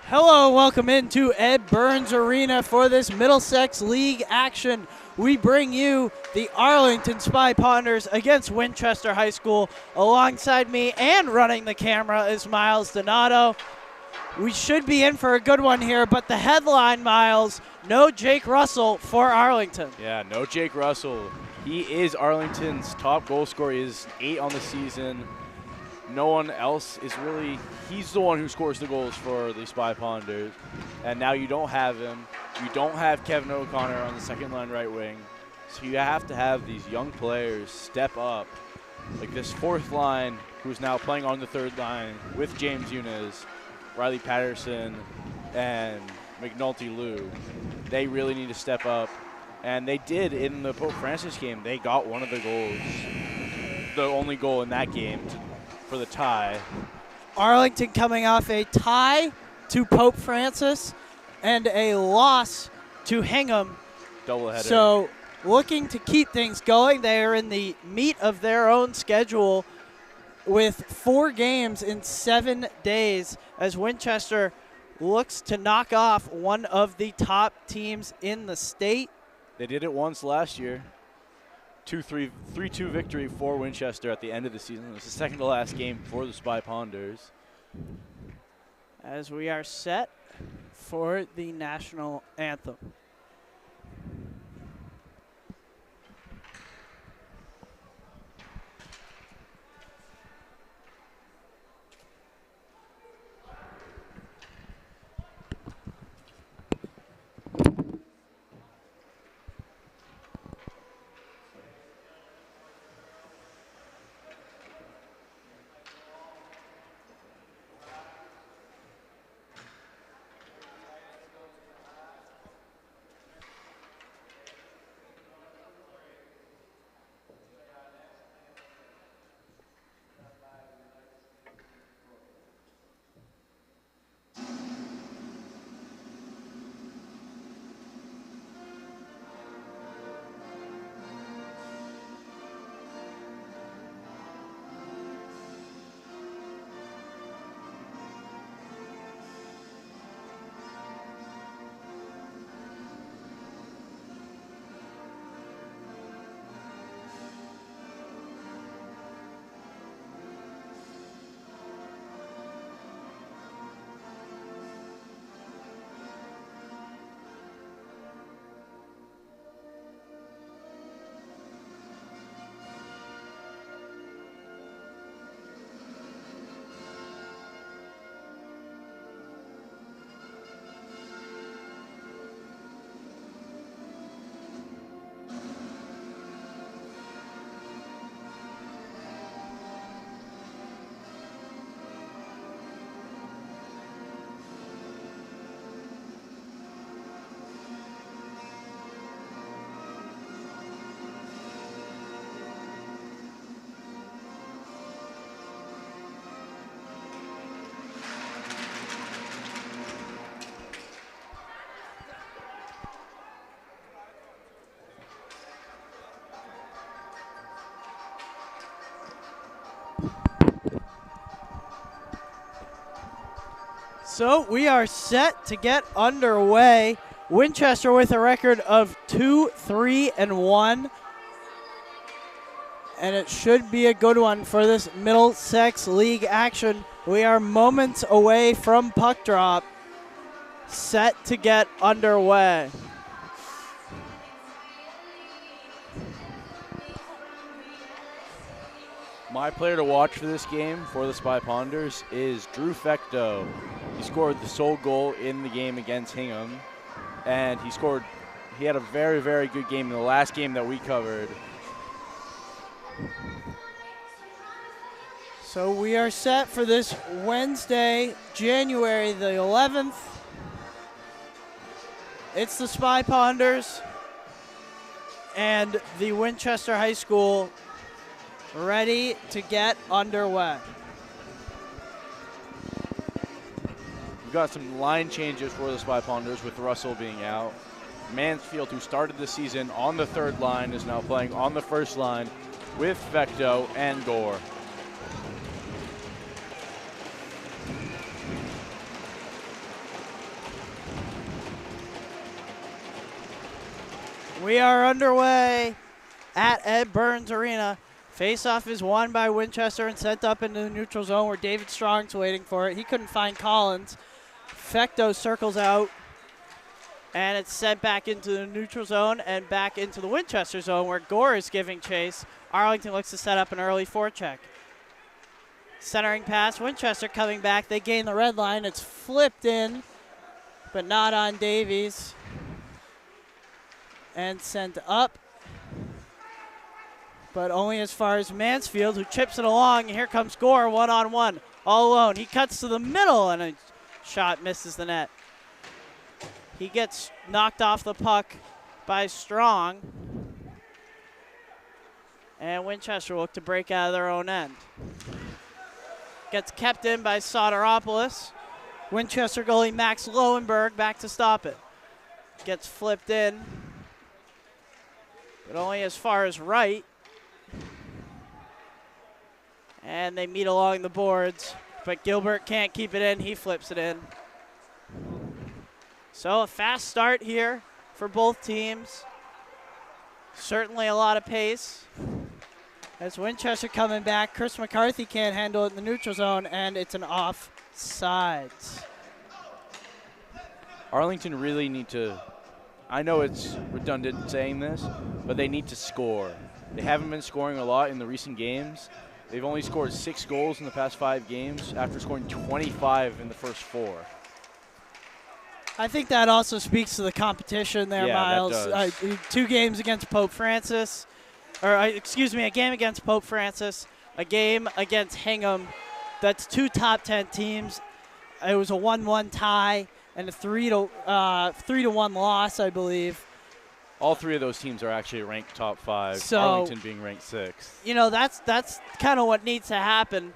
Hello, welcome into Ed Burns Arena for this Middlesex League action. We bring you the Arlington Spy Ponders against Winchester High School. Alongside me and running the camera is Miles Donato. We should be in for a good one here, but the headline, Miles, no Jake Russell for Arlington. Yeah, no Jake Russell. He is Arlington's top goal scorer. He is 8 on the season. No one else is really, he's the one who scores the goals for the Spy Ponders. And now you don't have him. You don't have Kevin O'Connor on the second line right wing. So you have to have these young players step up. Like this fourth line, who's now playing on the third line with James Eunice, Riley Patterson, and McNulty Lou. They really need to step up. And they did in the Pope Francis game. They got one of the goals, the only goal in that game for the tie. Arlington coming off a tie to Pope Francis and a loss to Hingham. Doubleheader. So looking to keep things going. They are in the meat of their own schedule with 4 games in 7 days as Winchester looks to knock off one of the top teams in the state. They did it once last year. 3-2 victory for Winchester at the end of the season. It was the second to last game for the Spy Ponders. As we are set for the national anthem. So we are set to get underway. Winchester with a record of 2-3-1. And it should be a good one for this Middlesex League action. We are moments away from puck drop. Set to get underway. My player to watch for this game for the Spy Ponders is Drew Fecto. He scored the sole goal in the game against Hingham, and he had a very, very good game in the last game that we covered. So we are set for this Wednesday, January the 11th. It's the Spy Ponders and the Winchester High School ready to get underway. We've got some line changes for the Spy Ponders with Russell being out. Mansfield, who started the season on the third line, is now playing on the first line with Fecto and Gore. We are underway at Ed Burns Arena. Faceoff is won by Winchester and sent up into the neutral zone where David Strong's waiting for it. He couldn't find Collins. Fecto circles out, and it's sent back into the neutral zone and back into the Winchester zone where Gore is giving chase. Arlington looks to set up an early forecheck. Centering pass, Winchester coming back. They gain the red line. It's flipped in, but not on Davies. And sent up, but only as far as Mansfield, who chips it along. Here comes Gore, one-on-one, all alone. He cuts to the middle, and a shot misses the net. He gets knocked off the puck by Strong, and Winchester will look to break out of their own end. Gets kept in by Soteropoulos. Winchester goalie Max Lowenberg back to stop it. Gets flipped in, but only as far as right. And they meet along the boards, but Gilbert can't keep it in. He flips it in. So a fast start here for both teams. Certainly a lot of pace. As Winchester coming back, Chris McCarthy can't handle it in the neutral zone, and it's an offsides. Arlington really need to, I know it's redundant saying this, but they need to score. They haven't been scoring a lot in the recent games. They've only scored 6 goals in the past 5 games after scoring 25 in the first 4. I think that also speaks to the competition there, yeah, Miles. That does. 2 games against Pope Francis, a game against Pope Francis, a game against Hingham. That's 2 top 10 teams. It was a 1-1 tie and a 3-1 loss, I believe. All 3 of those teams are actually ranked top 5, so, Arlington being ranked 6th. You know, that's kind of what needs to happen.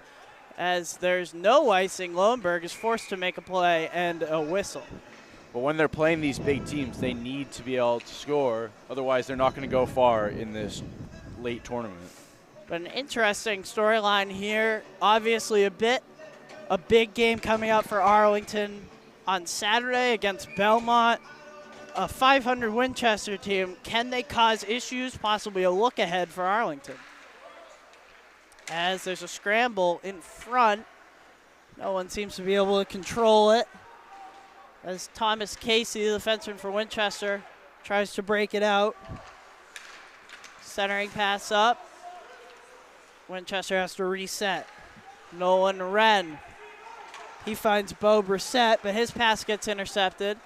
As there's no icing, Lowenberg is forced to make a play and a whistle. But when they're playing these big teams, they need to be able to score. Otherwise, they're not going to go far in this late tournament. But an interesting storyline here. Obviously a big game coming up for Arlington on Saturday against Belmont. A 500 Winchester team. Can they cause issues? Possibly a look ahead for Arlington. As there's a scramble in front. No one seems to be able to control it. As Thomas Casey, the defenseman for Winchester, tries to break it out. Centering pass up. Winchester has to reset. Nolan Wren. He finds Bo Brissett, but his pass gets intercepted.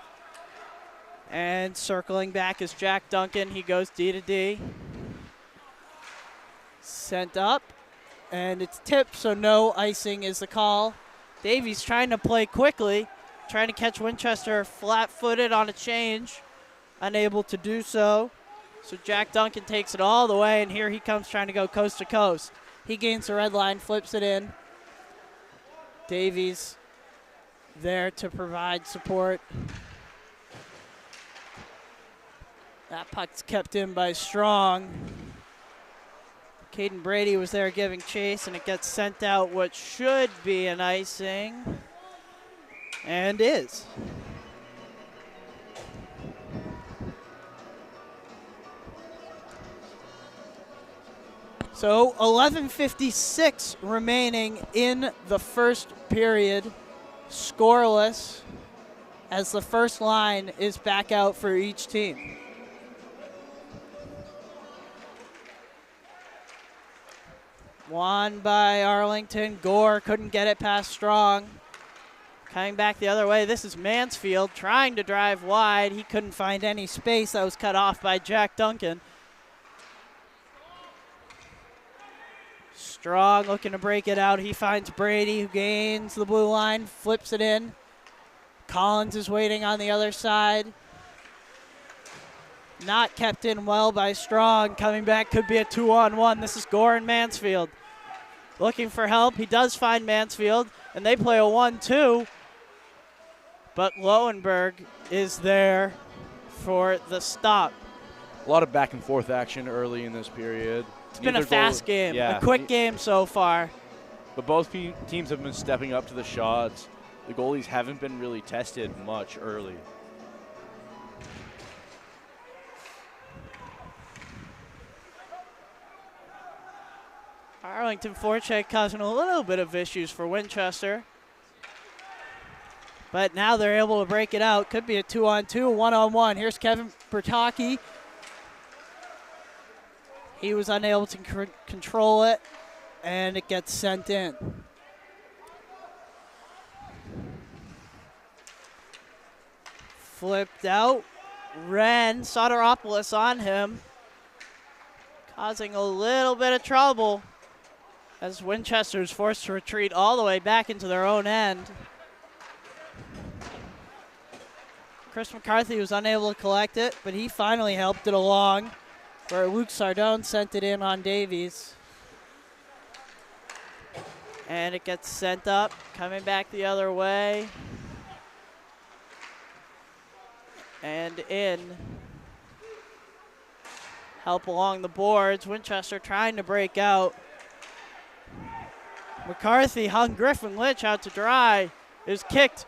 And circling back is Jack Duncan. He goes D to D. Sent up. And it's tipped, so no icing is the call. Davies trying to play quickly. Trying to catch Winchester flat-footed on a change. Unable to do so. So Jack Duncan takes it all the way, and here he comes trying to go coast to coast. He gains the red line, flips it in. Davies there to provide support. That puck's kept in by Strong. Caden Brady was there giving chase, and it gets sent out what should be an icing. And is. So 11:56 remaining in the first period. Scoreless as the first line is back out for each team. Won by Arlington. Gore couldn't get it past Strong. Coming back the other way, this is Mansfield trying to drive wide. He couldn't find any space. That was cut off by Jack Duncan. Strong looking to break it out. He finds Brady, who gains the blue line, flips it in. Collins is waiting on the other side. Not kept in well by Strong. Coming back could be a 2-on-1. This is Gore and Mansfield. Looking for help. He does find Mansfield, and they play a 1-2. But Lowenberg is there for the stop. A lot of back and forth action early in this period. It's been a fast game, a quick game so far. But both teams have been stepping up to the shots. The goalies haven't been really tested much early. Arlington forecheck causing a little bit of issues for Winchester. But now they're able to break it out. Could be a 2-on-2, 1-on-1. Here's Kevin Bertocchi. He was unable to control it, and it gets sent in. Flipped out. Ren, Soteropoulos on him, causing a little bit of trouble as Winchester is forced to retreat all the way back into their own end. Chris McCarthy was unable to collect it, but he finally helped it along, where Luke Sardone sent it in on Davies. And it gets sent up, coming back the other way. And in. Help along the boards. Winchester trying to break out. McCarthy hung Griffin Lynch out to dry. It was kicked.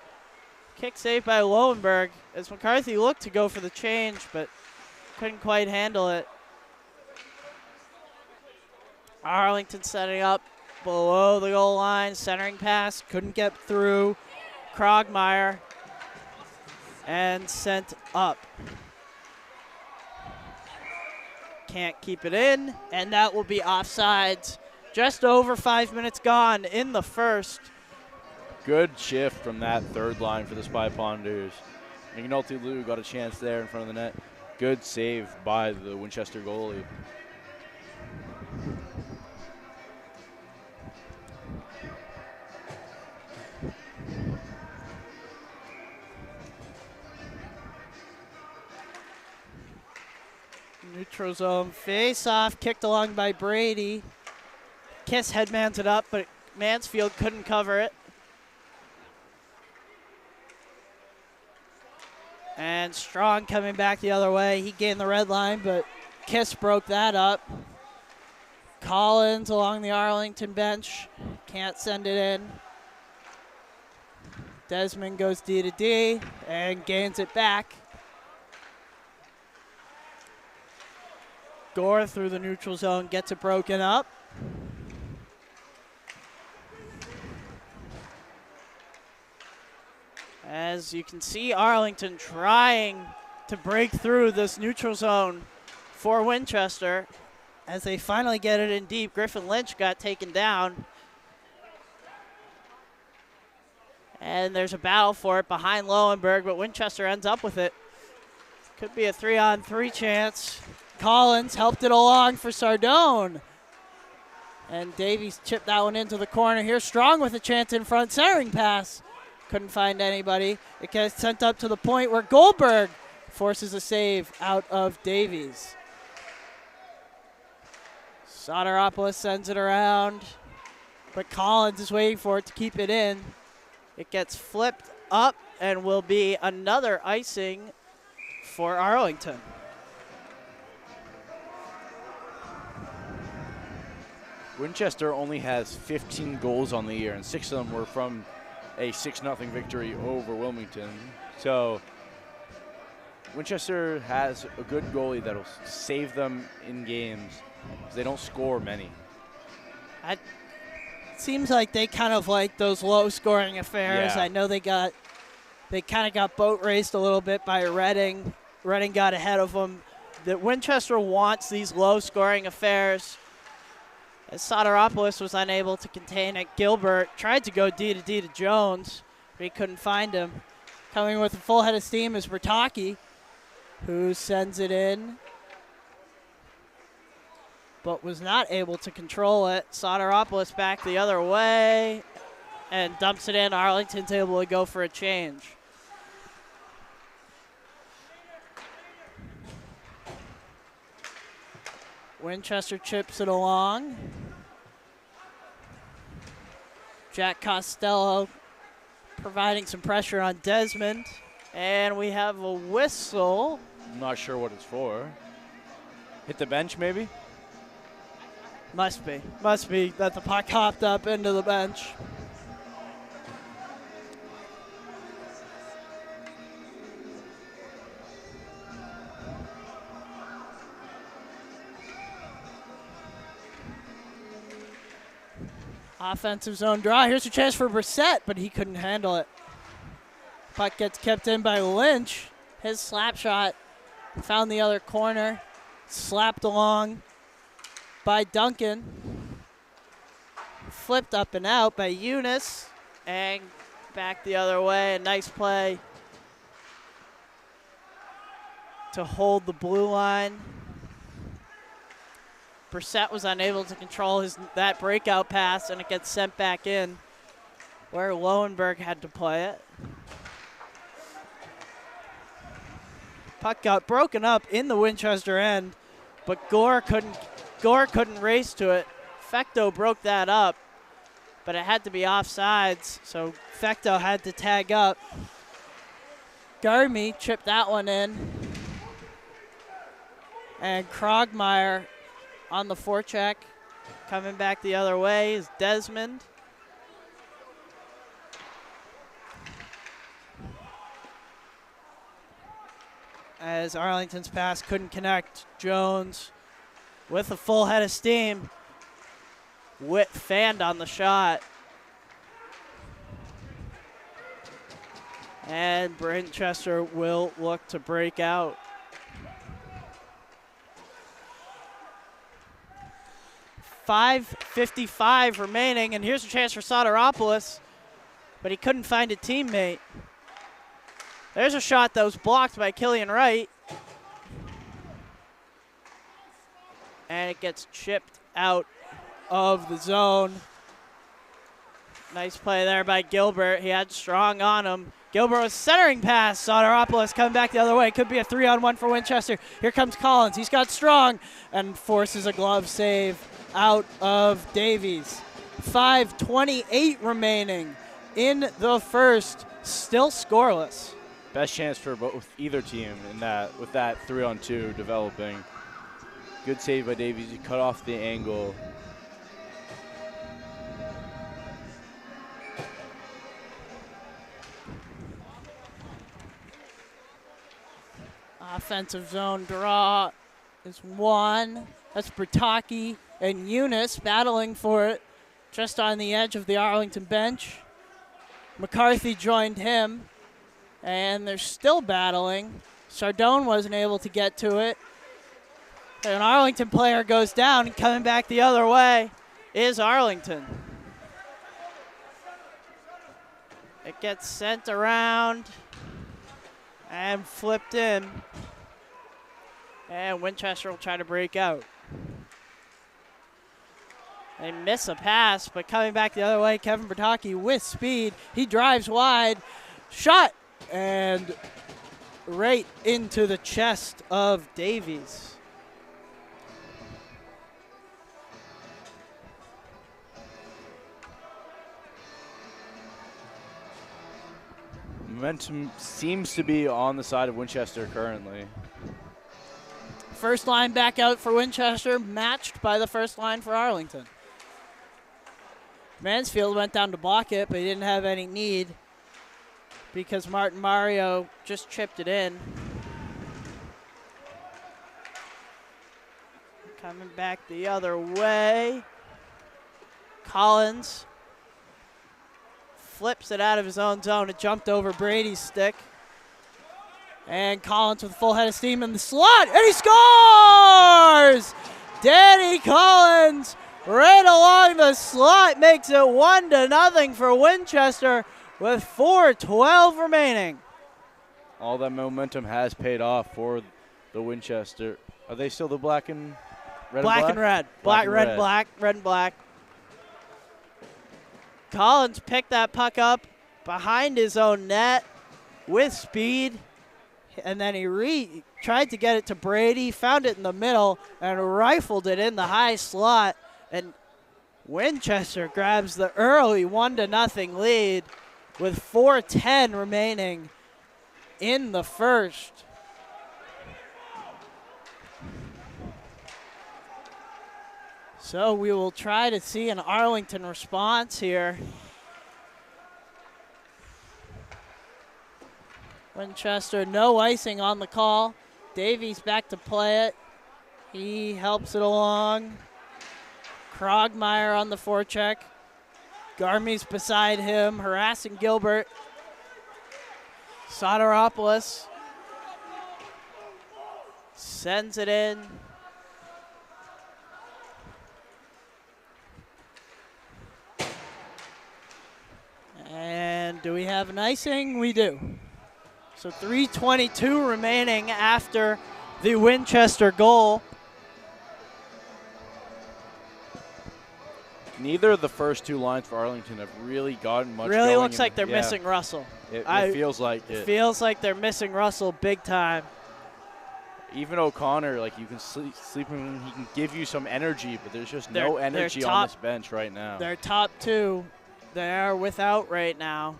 Kick saved by Lowenberg as McCarthy looked to go for the change, but couldn't quite handle it. Arlington setting up below the goal line. Centering pass. Couldn't get through. Krogmeyer. And sent up. Can't keep it in, and that will be offsides. Just over 5 minutes gone in the first. Good shift from that third line for the Spy Ponders. McNulty Lou got a chance there in front of the net. Good save by the Winchester goalie. Neutral zone face-off, kicked along by Brady. Kiss headmans it up, but Mansfield couldn't cover it. And Strong coming back the other way. He gained the red line, but Kiss broke that up. Collins along the Arlington bench. Can't send it in. Desmond goes D to D and gains it back. Gore through the neutral zone, gets it broken up. As you can see, Arlington trying to break through this neutral zone for Winchester. As they finally get it in deep, Griffin Lynch got taken down. And there's a battle for it behind Lowenberg, but Winchester ends up with it. Could be a 3-on-3 chance. Collins helped it along for Sardone. And Davies chipped that one into the corner. Here's Strong with a chance in front. Centering pass. Couldn't find anybody. It gets sent up to the point where Goldberg forces a save out of Davies. Soteropoulos sends it around, but Collins is waiting for it to keep it in. It gets flipped up and will be another icing for Arlington. Winchester only has 15 goals on the year, and 6 of them were from a 6-0 victory over Wilmington. So Winchester has a good goalie that'll save them in games because they don't score many. It seems like they kind of like those low-scoring affairs. Yeah. I know they kind of got boat raced a little bit by Reading. Reading got ahead of them. That Winchester wants these low-scoring affairs. As Soteropoulos was unable to contain it, Gilbert tried to go D to Jones, but he couldn't find him. Coming with a full head of steam is Bertocchi, who sends it in, but was not able to control it. Soteropoulos back the other way and dumps it in. Arlington's able to go for a change. Winchester chips it along. Jack Costello providing some pressure on Desmond. And we have a whistle. I'm not sure what it's for. Hit the bench, maybe? Must be that the puck hopped up into the bench. Offensive zone draw. Here's a chance for Brissett, but he couldn't handle it. Puck gets kept in by Lynch. His slap shot found the other corner. Slapped along by Duncan. Flipped up and out by Eunice. And back the other way. A nice play to hold the blue line. Brissett was unable to control that breakout pass, and it gets sent back in where Lowenberg had to play it. Puck got broken up in the Winchester end, but Gore couldn't race to it. Fecto broke that up, but it had to be offsides, so Fecto had to tag up. Garmy chipped that one in. And Krogmeyer on the forecheck. Coming back the other way is Desmond. As Arlington's pass couldn't connect, Jones with a full head of steam. Witt fanned on the shot. And Winchester will look to break out. 5:55 remaining, and here's a chance for Soteropoulos, but he couldn't find a teammate. There's a shot that was blocked by Killian Wright. And it gets chipped out of the zone. Nice play there by Gilbert. He had Strong on him. Gilbert was centering pass. Soteropoulos coming back the other way. Could be a 3-on-1 for Winchester. Here comes Collins. He's got Strong and forces a glove save out of Davies. 5:28 remaining in the first. Still scoreless. Best chance for either team in that with that 3-on-2 developing. Good save by Davies. He cut off the angle. Offensive zone draw is one. That's Bertocchi and Eunice battling for it just on the edge of the Arlington bench. McCarthy joined him, and they're still battling. Sardone wasn't able to get to it. An Arlington player goes down, and coming back the other way is Arlington. It gets sent around and flipped in. And Winchester will try to break out. They miss a pass, but coming back the other way, Kevin Bertocchi with speed. He drives wide. Shot! And right into the chest of Davies. Momentum seems to be on the side of Winchester currently. First line back out for Winchester, matched by the first line for Arlington. Mansfield went down to block it, but he didn't have any need because Martin Mario just chipped it in. Coming back the other way. Collins flips it out of his own zone. It jumped over Brady's stick. And Collins with full head of steam in the slot, and he scores! Danny Collins right along the slot makes it 1-0 for Winchester with 4:12 remaining. All that momentum has paid off for the Winchester. Are they still the black and red? Black and red. Black, red, black, red and black. Collins picked that puck up behind his own net with speed. And then he tried to get it to Brady, found it in the middle, and rifled it in the high slot. And Winchester grabs the early 1-0 lead with 4:10 remaining in the first. So we will try to see an Arlington response here. Winchester, no icing on the call. Davies back to play it. He helps it along. Krogmeyer on the forecheck. Garmy's beside him, harassing Gilbert. Soteropoulos sends it in. And do we have an icing? We do. So 3:22 remaining after the Winchester goal. Neither of the first two lines for Arlington have really gotten much Really going looks like they're missing Russell. It feels like it. It feels like they're missing Russell big time. Even O'Connor, like, you can sleep him, he can give you some energy, but there's just no energy on this bench right now. Their top two, they are without right now.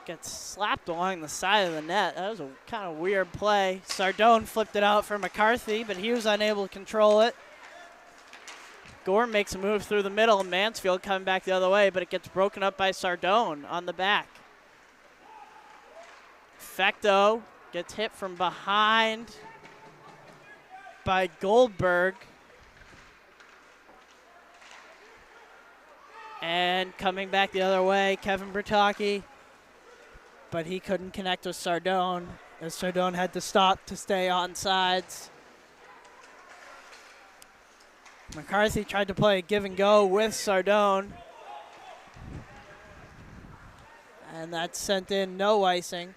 Gets slapped along the side of the net. That was a kind of weird play. Sardone flipped it out for McCarthy, but he was unable to control it. Gore makes a move through the middle. Mansfield coming back the other way, but it gets broken up by Sardone on the back. Fecto gets hit from behind by Goldberg. And coming back the other way, Kevin Bertocchi. But he couldn't connect with Sardone, as Sardone had to stop to stay on sides. McCarthy tried to play a give and go with Sardone. And that sent in no icing.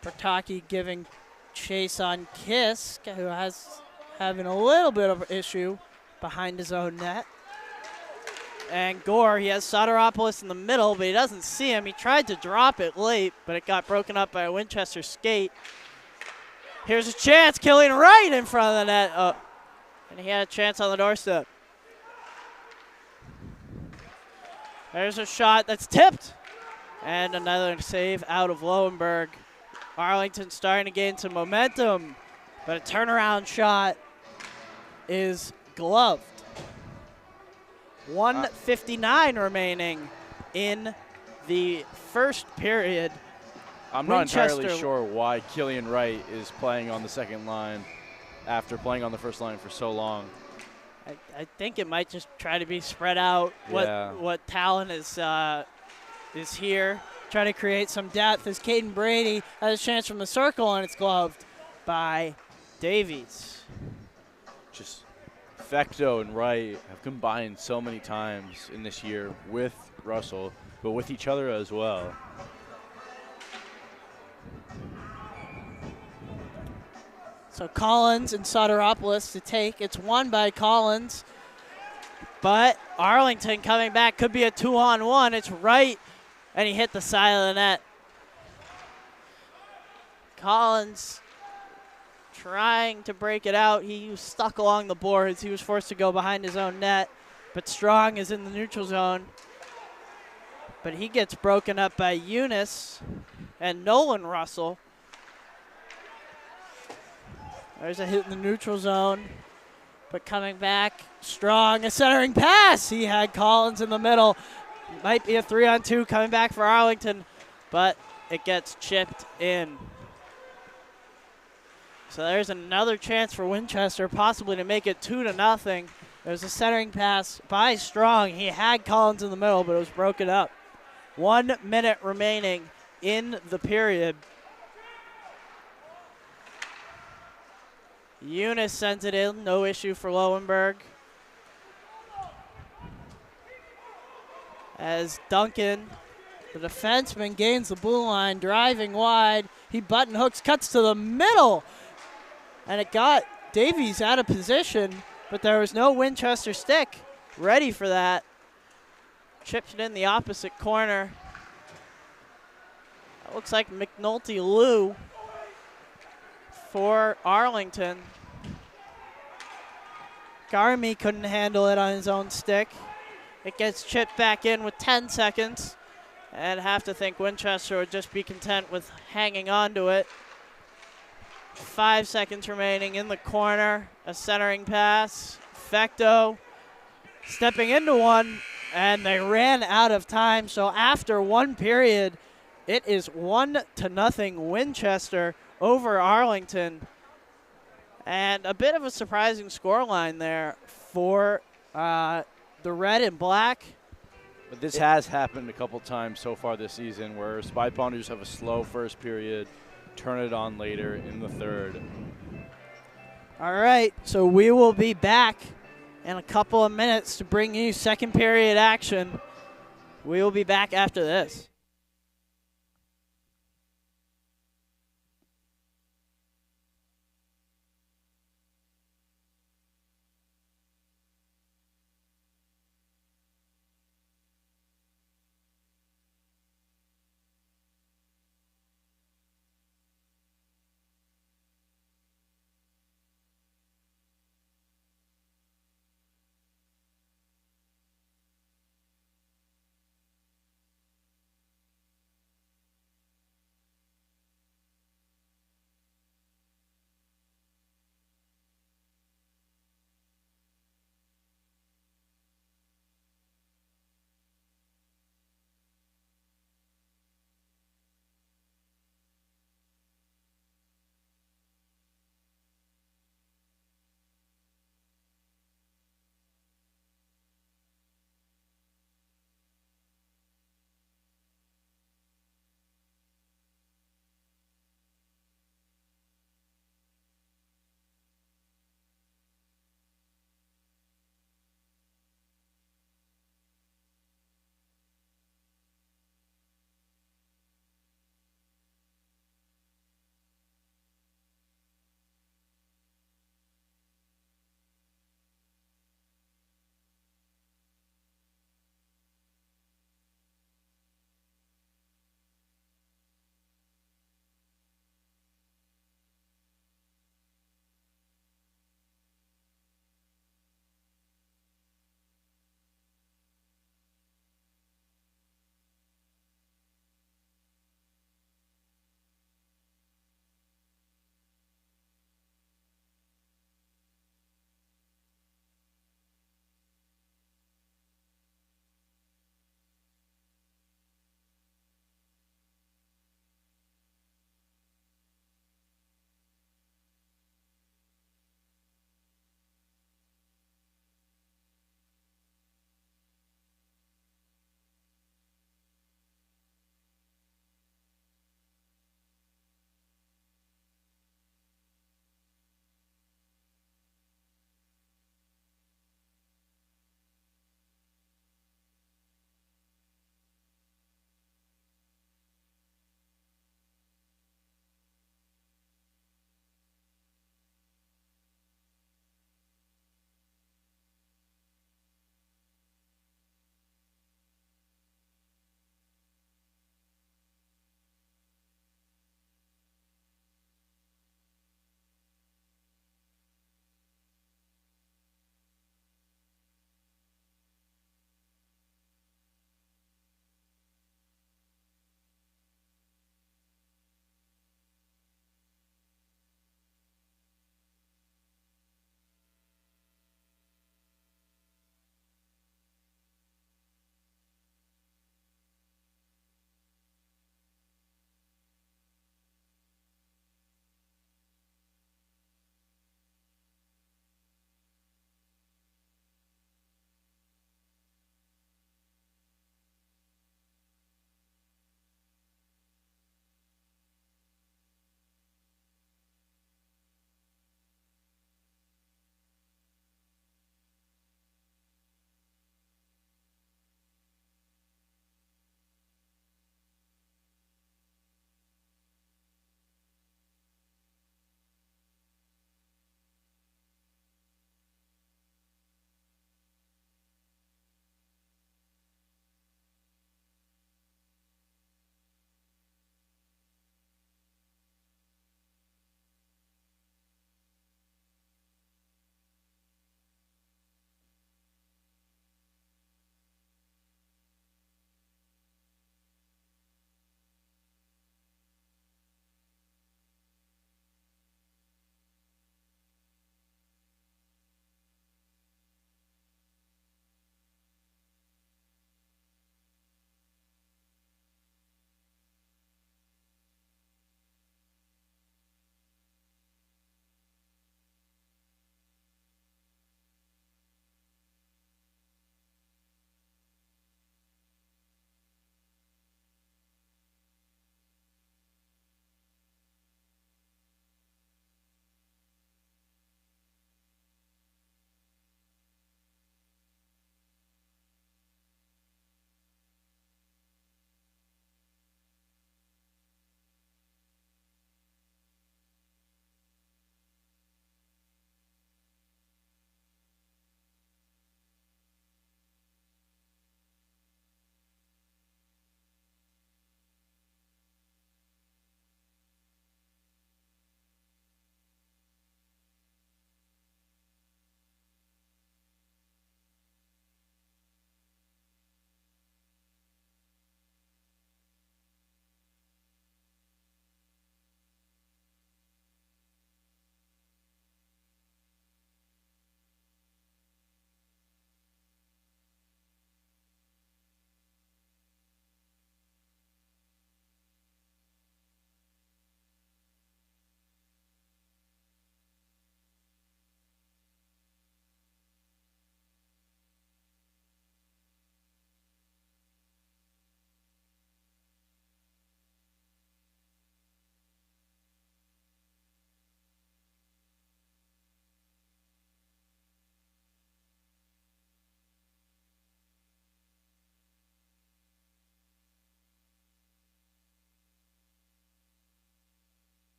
Bertocchi giving chase on Kisk, who has having a little bit of an issue behind his own net. And Gore, he has Soteropoulos in the middle, but he doesn't see him. He tried to drop it late, but it got broken up by a Winchester skate. Here's a chance, Killian right in front of the net. Oh, and he had a chance on the doorstep. There's a shot that's tipped. And another save out of Lowenberg. Arlington starting to gain some momentum, but a turnaround shot is gloved. 1:59 remaining in the first period. I'm not entirely sure why Killian Wright is playing on the second line after playing on the first line for so long. I think it might just try to be spread out. Yeah. What talent is here. Trying to create some depth as Caden Brady has a chance from the circle, and it's gloved by Davies. Just Fecto and Wright have combined so many times in this year with Russell, but with each other as well. So Collins and Soteropoulos to take. It's won by Collins, but Arlington coming back. Could be a 2-on-1. It's Wright, and he hit the side of the net. Collins trying to break it out. He was stuck along the boards. He was forced to go behind his own net, but Strong is in the neutral zone. But he gets broken up by Eunice and Nolan Russell. There's a hit in the neutral zone, but coming back, Strong, a centering pass. He had Collins in the middle. Might be a 3-on-2 coming back for Arlington, but it gets chipped in. So there's another chance for Winchester, possibly to make it 2-0. There's a centering pass by Strong. He had Collins in the middle, but it was broken up. 1 minute remaining in the period. Eunice sends it in, no issue for Lowenberg. As Duncan, the defenseman, gains the blue line, driving wide. He button hooks, cuts to the middle. And it got Davies out of position, but there was no Winchester stick ready for that. Chipped it in the opposite corner. That looks like McNulty Lou for Arlington. Garmy couldn't handle it on his own stick. It gets chipped back in with 10 seconds. And have to think Winchester would just be content with hanging on to it. 5 seconds remaining in the corner. A centering pass. Fecto stepping into one, and they ran out of time. So after one period, It is 1-0 Winchester over Arlington. And a bit of a surprising scoreline there for the red and black. But this has happened a couple times so far this season where Spy Ponders have a slow first period, turn it on later in the third. All right, so we will be back in a couple of minutes to bring you second period action. We will be back after this.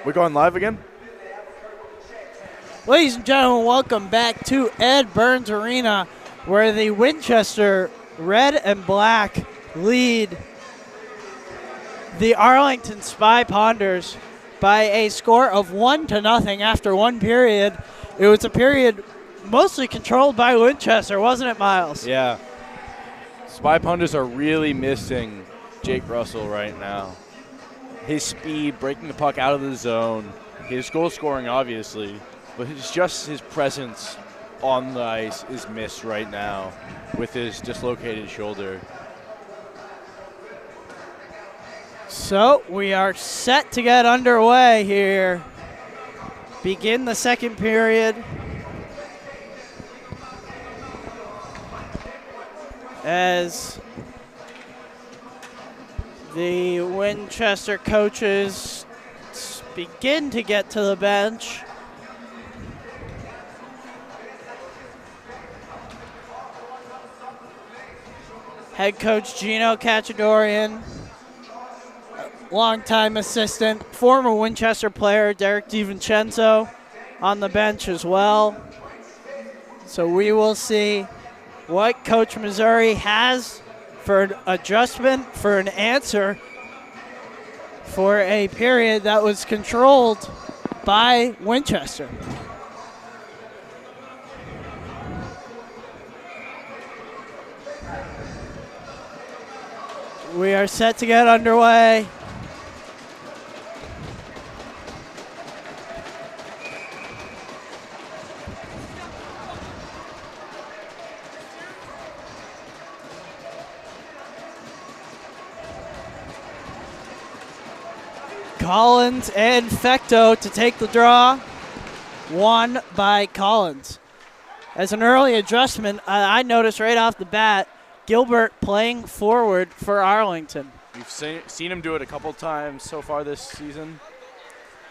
We're going live again? Ladies and gentlemen, welcome back to Ed Burns Arena, where the Winchester Red and Black lead the Arlington Spy Ponders by a score of 1-0 after one period. It was a period mostly controlled by Winchester, wasn't it, Miles? Yeah. Spy Ponders are really missing Jake Russell right now. His speed, breaking the puck out of the zone, his goal scoring, obviously, but it's just his presence on the ice is missed right now with his dislocated shoulder. So we are set to get underway here. Begin the second period. As the Winchester coaches begin to get to the bench. Head coach Gino Cacciadorian, longtime assistant, former Winchester player Derek DiVincenzo on the bench as well. So we will see what Coach Missouri has for an adjustment, for an answer, for a period that was controlled by Winchester. We are set to get underway. Collins and Fecto to take the draw. Won by Collins. As an early adjustment, I noticed right off the bat, Gilbert playing forward for Arlington. We've seen him do it a couple times so far this season,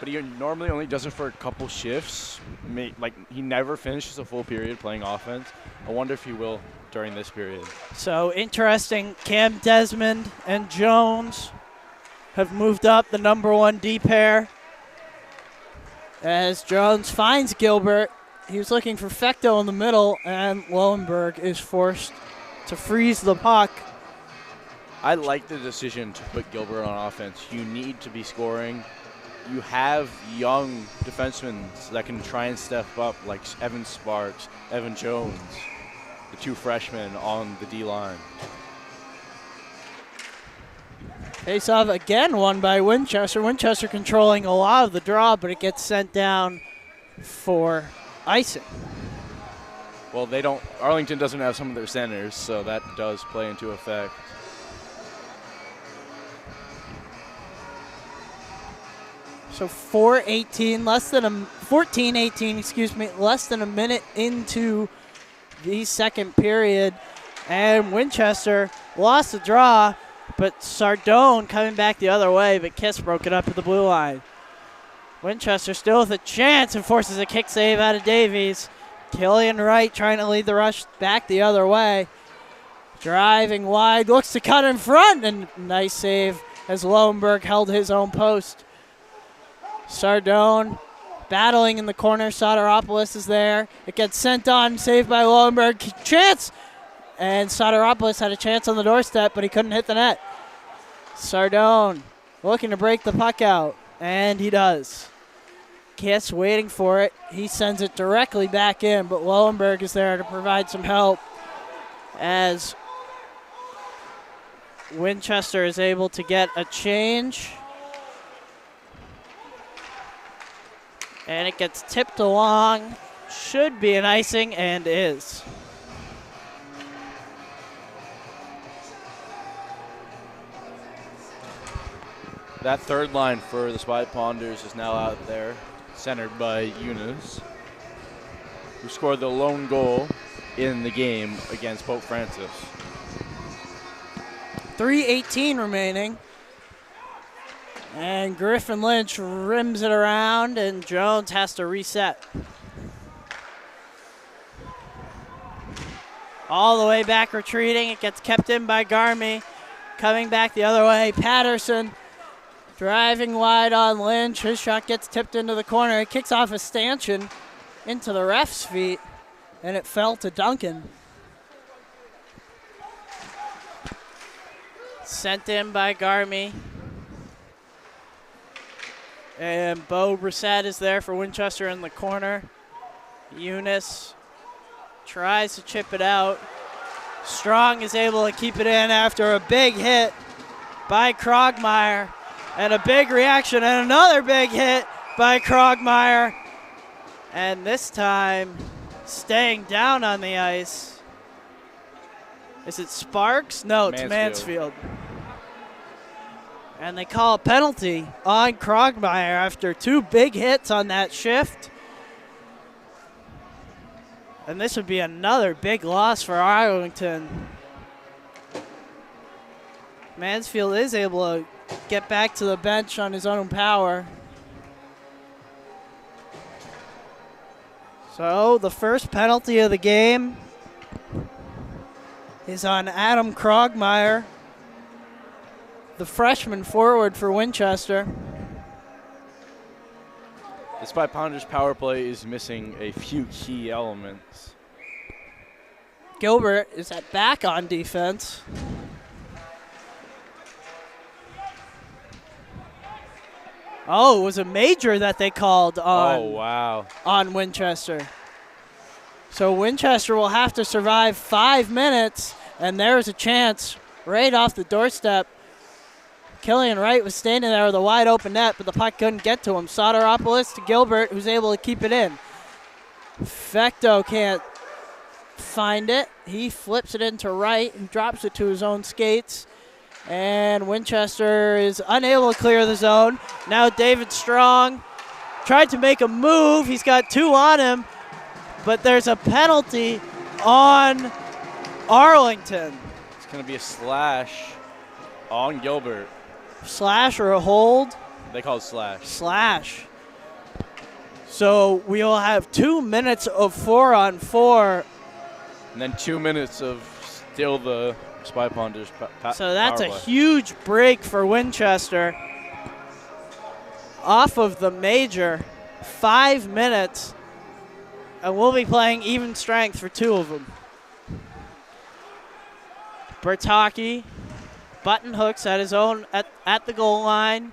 but he normally only does it for a couple shifts. He never finishes a full period playing offense. I wonder if he will during this period. So interesting, Cam Desmond and Jones have moved up the number one D pair. As Jones finds Gilbert, he was looking for Fecto in the middle, and Lowenberg is forced to freeze the puck. I like the decision to put Gilbert on offense. You need to be scoring. You have young defensemen that can try and step up, like Evan Sparks, Evan Jones, the two freshmen on the D-line. Face-off again won by Winchester. Winchester controlling a lot of the draw, but it gets sent down for icing. Well, Arlington doesn't have some of their centers, so that does play into effect. So 14-18, less than a minute into the second period, and Winchester lost the draw, but Sardone coming back the other way, but Kiss broke it up at the blue line. Winchester still with a chance and forces a kick save out of Davies. Killian Wright trying to lead the rush back the other way. Driving wide, looks to cut in front, and nice save as Lowenberg held his own post. Sardone battling in the corner. Soteropoulos is there. It gets sent on, saved by Lowenberg. Chance! And Soteropoulos had a chance on the doorstep, but he couldn't hit the net. Sardone looking to break the puck out, and he does. Kiss waiting for it. He sends it directly back in, but Lowenberg is there to provide some help as Winchester is able to get a change. And it gets tipped along. Should be an icing, and is. That third line for the Spy Ponders is now out there, centered by Eunice, who scored the lone goal in the game against Pope Francis. 3:18 remaining. And Griffin Lynch rims it around, and Jones has to reset. All the way back retreating. It gets kept in by Garmy. Coming back the other way, Patterson Driving wide on Lynch. His shot gets tipped into the corner. It kicks off a stanchion into the ref's feet, and it fell to Duncan. Sent in by Garmy. And Bo Brissett is there for Winchester in the corner. Eunice tries to chip it out. Strong is able to keep it in after a big hit by Krogmeyer. And a big reaction and another big hit by Krogmeyer. And this time, staying down on the ice. Is it Sparks? No, it's Mansfield. And they call a penalty on Krogmeyer after 2 big hits on that shift. And this would be another big loss for Arlington. Mansfield is able to get back to the bench on his own power. So the first penalty of the game is on Adam Krogmeyer, the freshman forward for Winchester. The Spy Pounders power play is missing a few key elements. Gilbert is back on defense. Oh, it was a major that they called on Winchester. So Winchester will have to survive 5 minutes, and there's a chance right off the doorstep. Killian Wright was standing there with a wide open net, but the puck couldn't get to him. Soteropoulos to Gilbert, who's able to keep it in. Fecto can't find it. He flips it into Wright and drops it to his own skates. And Winchester is unable to clear the zone. Now David Strong tried to make a move. He's got 2 on him, but there's a penalty on Arlington. It's going to be a slash on Gilbert. Slash or a hold? They call it slash. Slash. So we'll have 2 minutes of 4-on-4. And then 2 minutes of still the Spy Pounders So that's a huge break for Winchester. Off of the major, 5 minutes. And we'll be playing even strength for 2 of them. Bertocchi button hooks at his own at the goal line.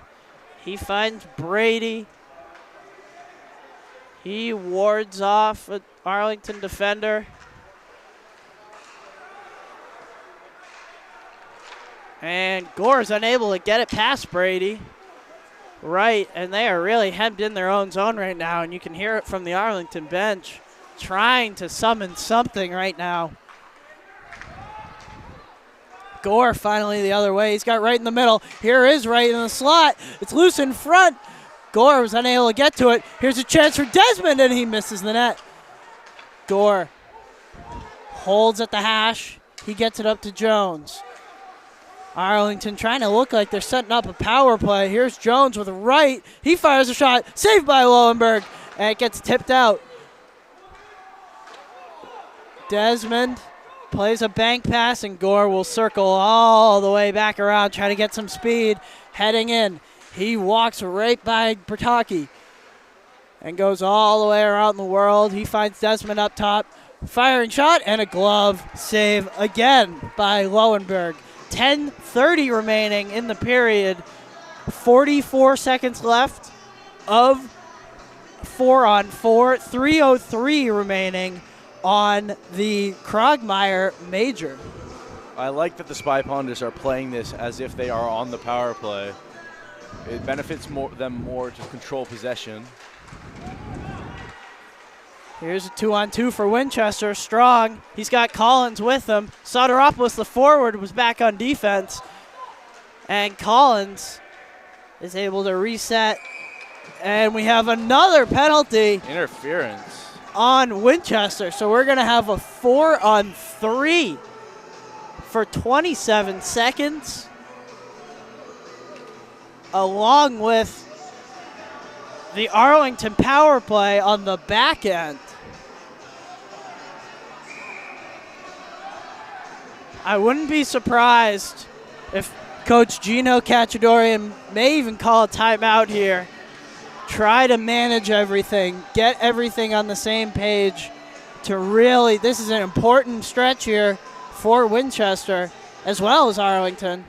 He finds Brady. He wards off an Arlington defender. And Gore's unable to get it past Brady. Right, and they are really hemmed in their own zone right now, and you can hear it from the Arlington bench trying to summon something right now. Gore finally the other way. He's got Wright in the middle. Here is Wright in the slot. It's loose in front. Gore was unable to get to it. Here's a chance for Desmond, and he misses the net. Gore holds at the hash. He gets it up to Jones. Arlington trying to look like they're setting up a power play. Here's Jones with a right. He fires a shot. Saved by Lowenberg. And it gets tipped out. Desmond plays a bank pass, and Gore will circle all the way back around, try to get some speed. Heading in. He walks right by Bertocchi and goes all the way around the world. He finds Desmond up top. Firing shot and a glove save again by Lowenberg. 10:30 remaining in the period. 44 seconds left of 4-on-4. 3:03 remaining on the Krogmeyer major. I like that the Spy Pounders are playing this as if they are on the power play. It benefits them more to control possession. Here's a 2-on-2 for Winchester. Strong. He's got Collins with him. Soteropoulos, the forward, was back on defense. And Collins is able to reset. And we have another penalty. Interference. On Winchester. So we're going to have a 4-on-3 for 27 seconds. Along with the Arlington power play on the back end. I wouldn't be surprised if Coach Gino Cacciadorian may even call a timeout here. Try to manage everything, get everything on the same page to really, this is an important stretch here for Winchester as well as Arlington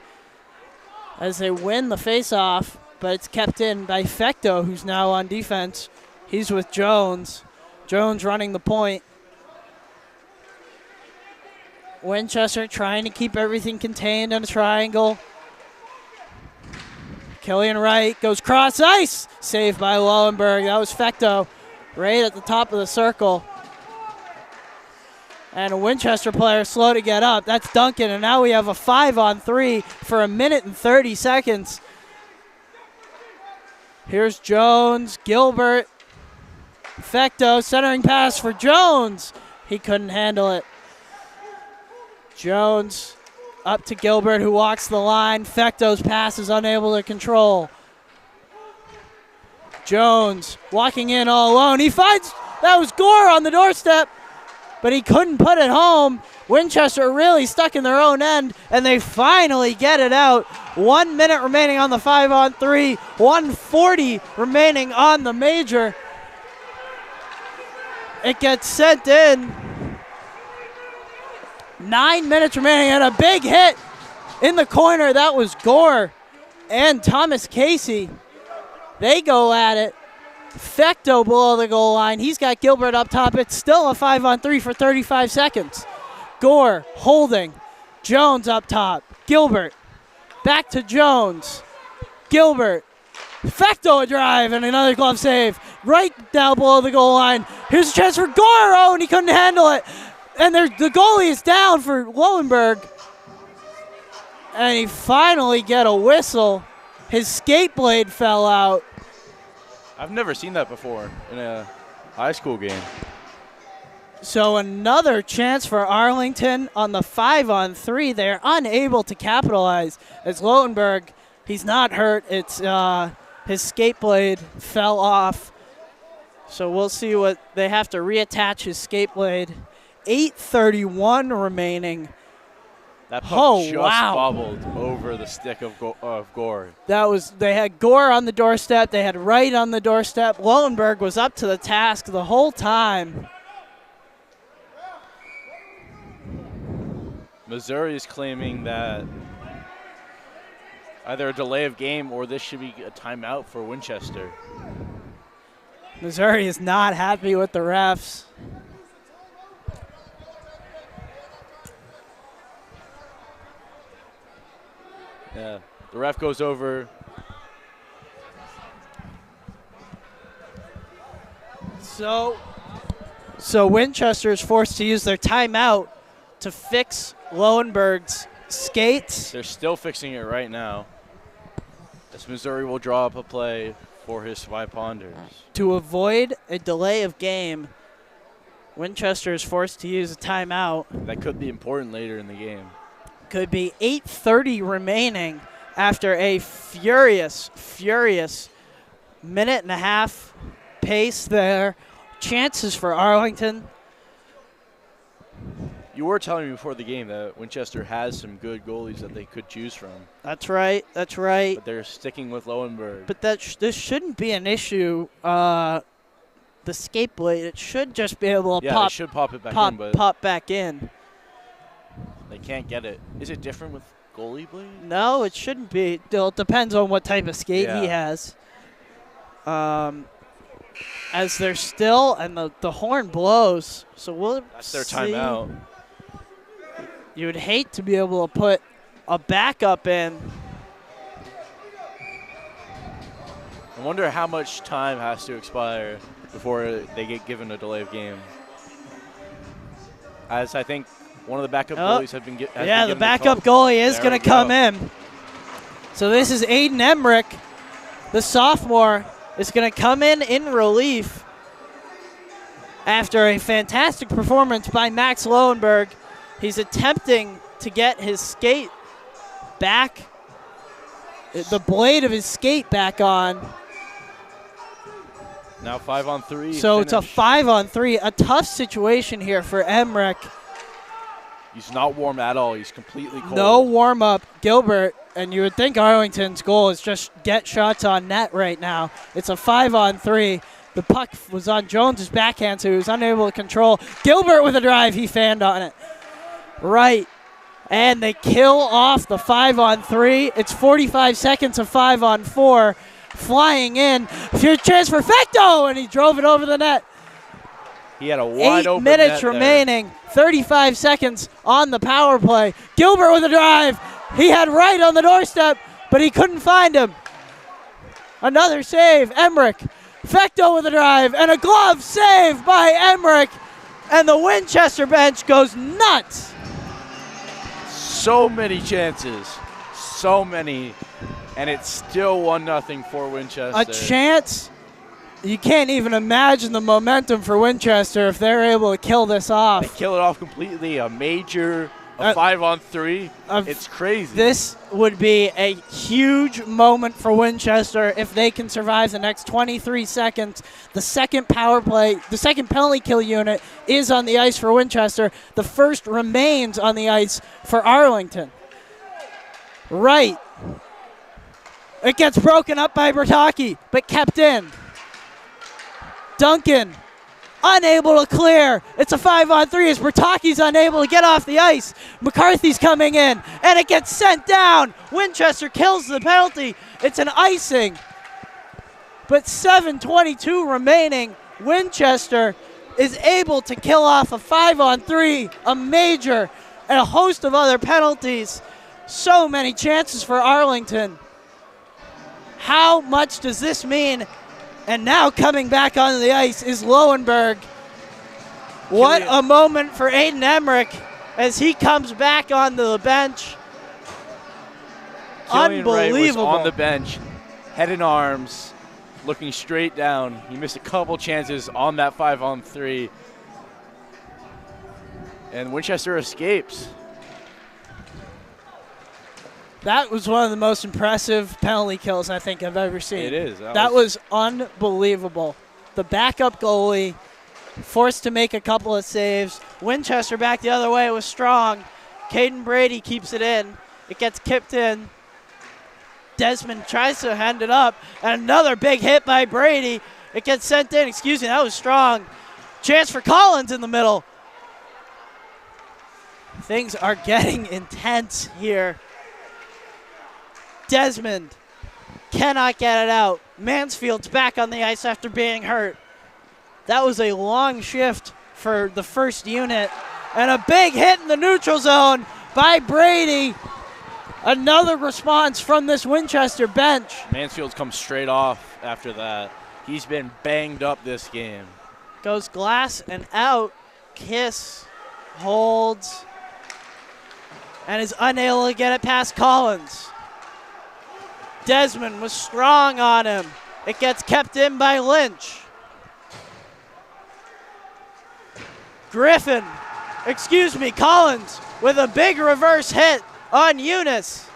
as they win the face-off, but it's kept in by Fecto, who's now on defense. He's with Jones. Jones running the point. Winchester trying to keep everything contained in a triangle. Killian Wright goes cross ice. Saved by Lowenberg. That was Fecto right at the top of the circle. And a Winchester player slow to get up. That's Duncan, and now we have a 5-on-3 for 1 minute and 30 seconds. Here's Jones, Gilbert, Fecto, centering pass for Jones. He couldn't handle it. Jones up to Gilbert, who walks the line. Fecto's pass is unable to control. Jones walking in all alone. He finds, that was Gore on the doorstep, but he couldn't put it home. Winchester really stuck in their own end, and they finally get it out. 1 minute remaining on the 5-on-3, 1:40 remaining on the major. It gets sent in. 9 minutes remaining, and a big hit in the corner. That was Gore and Thomas Casey. They go at it. Fecto below the goal line. He's got Gilbert up top. It's still a 5-on-3 for 35 seconds. Gore holding. Jones up top. Gilbert. Back to Jones. Gilbert. Fecto a drive and another glove save. Right down below the goal line. Here's a chance for Gore. Oh, and he couldn't handle it. And the goalie is down for Lowenberg. And he finally get a whistle. His skate blade fell out. I've never seen that before in a high school game. So another chance for Arlington on the 5-on-3. They're unable to capitalize as Lowenberg, he's not hurt. It's his skate blade fell off. So we'll see what they have to reattach his skate blade. 8:31 remaining. That puck just bobbled over the stick of Gore. They had Gore on the doorstep. They had Wright on the doorstep. Lowenberg was up to the task the whole time. Missouri is claiming that either a delay of game or this should be a timeout for Winchester. Missouri is not happy with the refs. Yeah, the ref goes over. So Winchester is forced to use their timeout to fix Lowenberg's skates. They're still fixing it right now, as Missouri will draw up a play for his Spy Ponders. To avoid a delay of game, Winchester is forced to use a timeout. That could be important later in the game. Could be 8:30 remaining after a furious minute and a half pace there. Chances for Arlington. You were telling me before the game that Winchester has some good goalies that they could choose from. That's right. But they're sticking with Lowenberg. But this shouldn't be an issue. The skate blade, it should just be able to they should pop it back in, but pop back in. They can't get it. Is it different with goalie blade? No, it shouldn't be. It depends on what type of skate he has. As they're still, and the horn blows. So we'll That's their timeout. You would hate to be able to put a backup in. I wonder how much time has to expire before they get given a delay of game. As I think one of the backup goalies have been given. Yeah, the backup goalie is going to come in. So this is Aiden Emmerich, the sophomore, is going to come in relief after a fantastic performance by Max Lowenberg. He's attempting to get his skate back, the blade of his skate back on. Now 5-on-3. So it's a 5-on-3, a tough situation here for Emmerich. He's not warm at all. He's completely cold. No warm-up. Gilbert And you would think Arlington's goal is just get shots on net right now. It's a 5-on-3. The puck was on Jones's backhand, so he was unable to control. Gilbert with a drive. He fanned on it. Right. And they kill off the 5-on-3. It's 45 seconds of 5-on-4. Flying in. Huge chance for Fecto, and he drove it over the net. He had a wide open 8 minutes net remaining. 35 seconds on the power play. Gilbert with a drive. He had Wright on the doorstep, but he couldn't find him. Another save. Emmerich. Fecto with a drive, and a glove save by Emmerich. And the Winchester bench goes nuts. So many chances. So many. And it's still 1-0 for Winchester. A chance. You can't even imagine the momentum for Winchester if they're able to kill this off. They kill it off completely. A 5-on-3. It's crazy. This would be a huge moment for Winchester if they can survive the next 23 seconds. The second power play, the second penalty kill unit is on the ice for Winchester. The first remains on the ice for Arlington. Right. It gets broken up by Bertocchi, but kept in. Duncan, unable to clear. It's a 5-on-3 as Bertocchi's unable to get off the ice. McCarthy's coming in, and it gets sent down. Winchester kills the penalty. It's an icing. But 7:22 remaining. Winchester is able to kill off a 5-on-3, a major, and a host of other penalties. So many chances for Arlington. How much does this mean? And now coming back onto the ice is Lowenberg. What a moment for Aiden Emmerich as he comes back onto the bench. Unbelievable. Wright was on the Unbelievable. bench, head in arms, looking straight down. He missed a couple chances on that 5-on-3. And Winchester escapes. That was one of the most impressive penalty kills I think I've ever seen. It is. That was unbelievable. The backup goalie forced to make a couple of saves. Winchester back the other way. It was strong. Caden Brady keeps it in. It gets kipped in. Desmond tries to hand it up. And another big hit by Brady. It gets sent in. Excuse me, that was strong. Chance for Collins in the middle. Things are getting intense here. Desmond cannot get it out. Mansfield's back on the ice after being hurt. That was a long shift for the first unit. And a big hit in the neutral zone by Brady. Another response from this Winchester bench. Mansfield's come straight off after that. He's been banged up this game. Goes glass and out. Kiss holds. And is unable to get it past Collins. Desmond was strong on him. It gets kept in by Lynch. Collins with a big reverse hit on Eunice.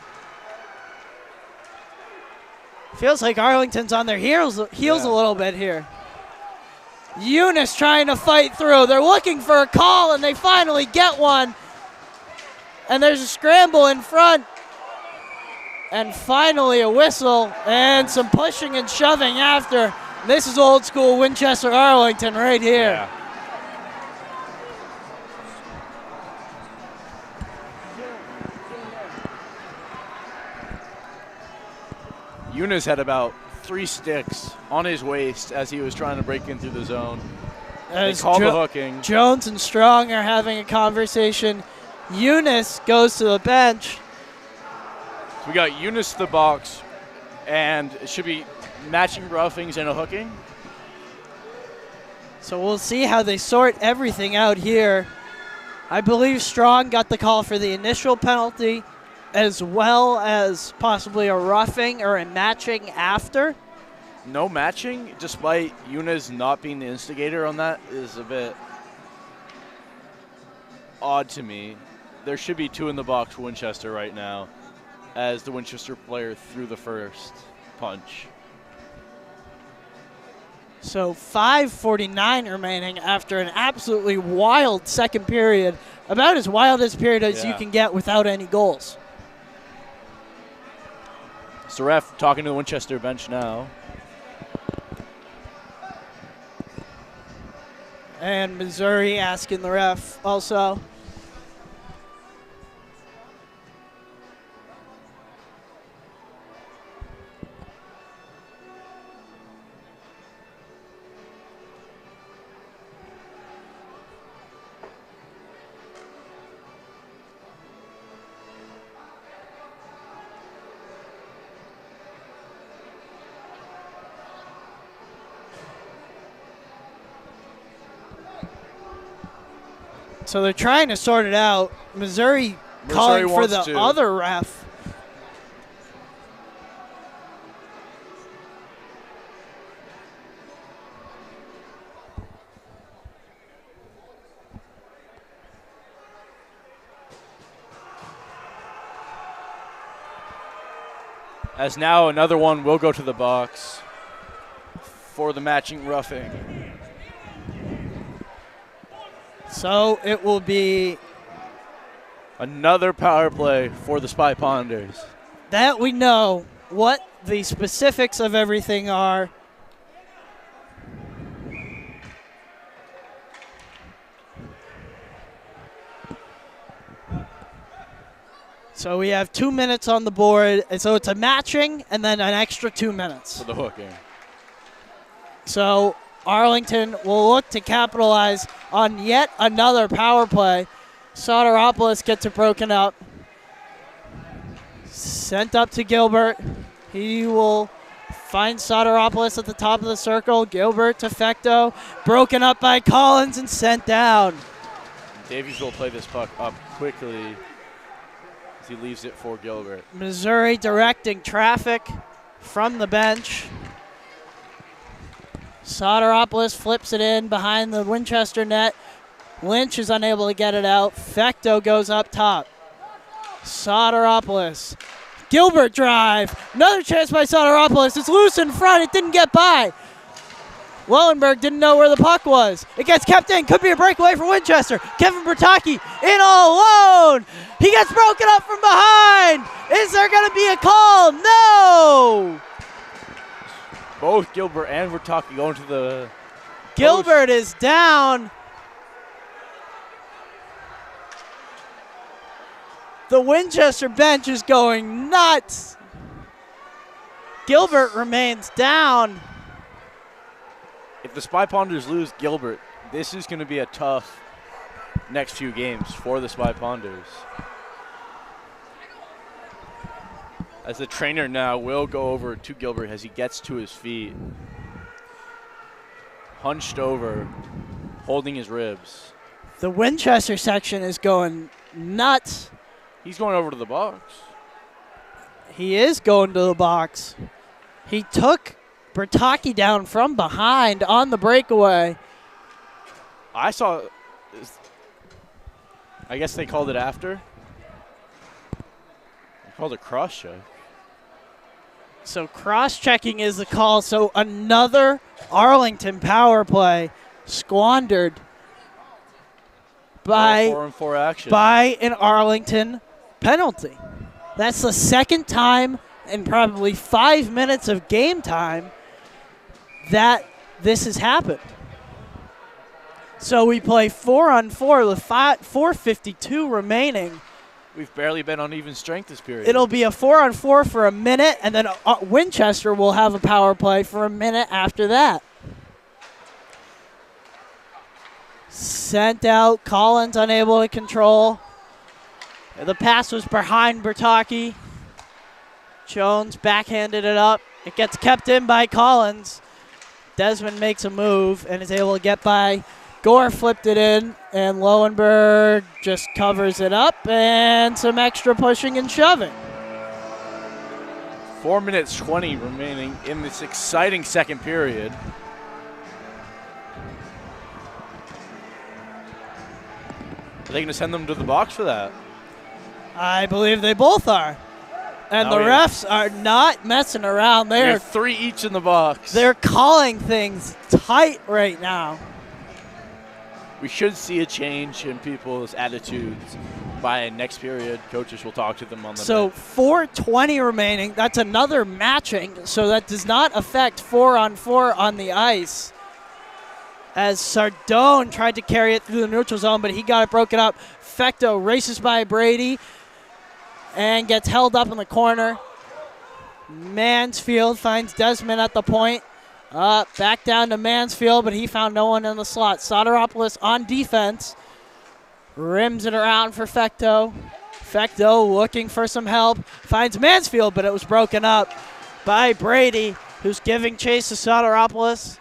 Feels like Arlington's on their heels a little bit here. Eunice trying to fight through. They're looking for a call, and they finally get one. And there's a scramble in front. And finally a whistle and some pushing and shoving after. This is old school Winchester Arlington right here. Yeah. Eunice had about 3 sticks on his waist as he was trying to break in through the zone. They called the hooking. Jones and Strong are having a conversation. Eunice goes to the bench. So we got Eunice to the box, and it should be matching roughings and a hooking. So we'll see how they sort everything out here. I believe Strong got the call for the initial penalty, as well as possibly a roughing or a matching after. No matching, despite Eunice not being the instigator on that, is a bit odd to me. There should be 2 in the box for Winchester right now, as the Winchester player threw the first punch. So 5:49 remaining after an absolutely wild second period. About as wild as period as you can get without any goals. It's the ref talking to the Winchester bench now. And Missouri asking the ref also. So they're trying to sort it out. Missouri calling for the other ref. As now another one will go to the box for the matching roughing. So it will be another power play for the Spy Ponders. That we know what the specifics of everything are. So we have 2 minutes on the board. And so it's a matching and then an extra 2 minutes. For the hooking. So Arlington will look to capitalize on yet another power play. Soteropoulos gets it broken up. Sent up to Gilbert. He will find Soteropoulos at the top of the circle. Gilbert to Fecto. Broken up by Collins and sent down. Davies will play this puck up quickly as he leaves it for Gilbert. Missouri directing traffic from the bench. Soteropoulos flips it in behind the Winchester net. Lynch is unable to get it out. Fecto goes up top. Soteropoulos. Gilbert drive. Another chance by Soteropoulos. It's loose in front. It didn't get by. Lowenberg didn't know where the puck was. It gets kept in. Could be a breakaway for Winchester. Kevin Bertocchi in all alone. He gets broken up from behind. Is there going to be a call? No. Both Gilbert and Bertocchi going to the Gilbert post. Is down. The Winchester bench is going nuts. Gilbert remains down. If the Spy Ponders lose Gilbert, this is going to be a tough next few games for the Spy Ponders. As the trainer now will go over to Gilbert as he gets to his feet. Hunched over, holding his ribs. The Winchester section is going nuts. He's going over to the box. He is going to the box. He took Bertocchi down from behind on the breakaway. I saw, I guess they called it after. They called it cross-check. So cross-checking is the call. So another Arlington power play squandered by 4-on-4 action. By an Arlington penalty. That's the second time in probably 5 minutes of game time that this has happened. So we play 4-on-4 with 4:52 remaining. We've barely been on even strength this period. It'll be a 4-on-4 for a minute, and then Winchester will have a power play for a minute after that. Sent out, Collins unable to control. The pass was behind Bertocchi. Jones backhanded it up. It gets kept in by Collins. Desmond makes a move and is able to get by. Gore flipped it in, and Lowenberg just covers it up, and some extra pushing and shoving. 4 minutes 20 remaining in this exciting second period. Are they going to send them to the box for that? I believe they both are. And the refs are not messing around. They're 3 each in the box. They're calling things tight right now. we should see a change in people's attitudes by next period. Coaches will talk to them on the So bench. 4:20 remaining. That's another matching, so that does not affect 4-on-4 on the ice. As Sardone tried to carry it through the neutral zone, but he got it broken up. Fecto races by Brady and gets held up in the corner. Mansfield finds Desmond at the point. Back down to Mansfield, but he found no one in the slot. Soteropoulos on defense. Rims it around for Fecto. Fecto looking for some help. Finds Mansfield, but it was broken up by Brady, who's giving chase to Soteropoulos.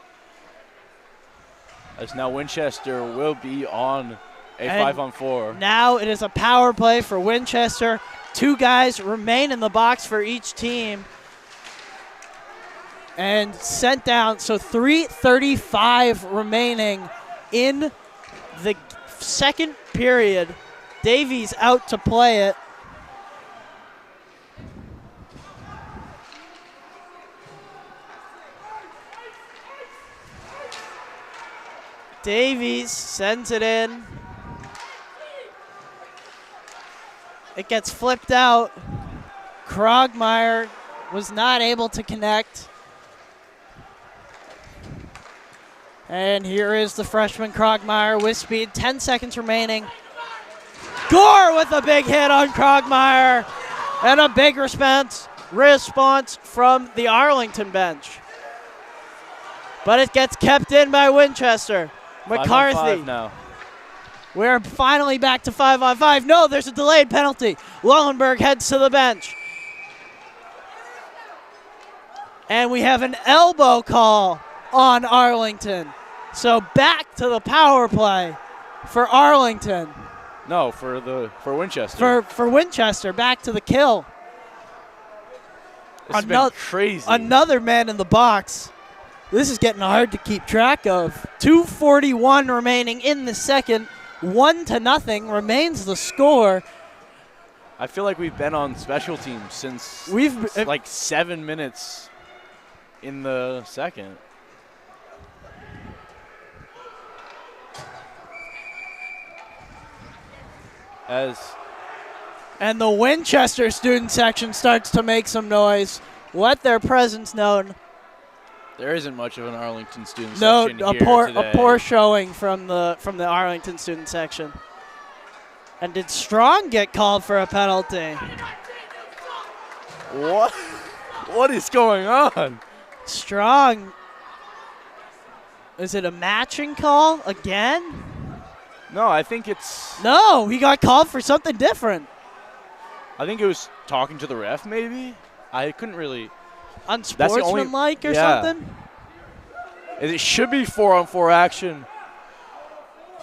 As now Winchester will be on a And 5-on-4. Now it is a power play for Winchester. 2 guys remain in the box for each team. And sent down, so 3:35 remaining in the second period. Davies out to play it. Davies sends it in. It gets flipped out. Krogmeyer was not able to connect. And here is the freshman Krogmeyer with speed. 10 seconds remaining. Gore with a big hit on Krogmeyer. And a big response from the Arlington bench. But it gets kept in by Winchester. 5-on-5 McCarthy. now. We're finally back to 5-on-5. No, there's a delayed penalty. Lullenberg heads to the bench. And we have an elbow call on Arlington. So back to the power play for Arlington. No, for Winchester. For Winchester, back to the kill. This has been crazy. Another man in the box. This is getting hard to keep track of. 2:41 remaining in the second. 1-0 remains the score. I feel like we've been on special teams since like 7 minutes in the second. And the Winchester student section starts to make some noise. Let their presence known. There isn't much of an Arlington student No, section a here today. poor showing from the Arlington student section. And did Strong get called for a penalty? What? What is going on? Strong. Is it a matching call again? No, I think it's. No, he got called for something different. I think it was talking to the ref, maybe. I couldn't really. Unsportsmanlike or something? It should be 4-on-4 action.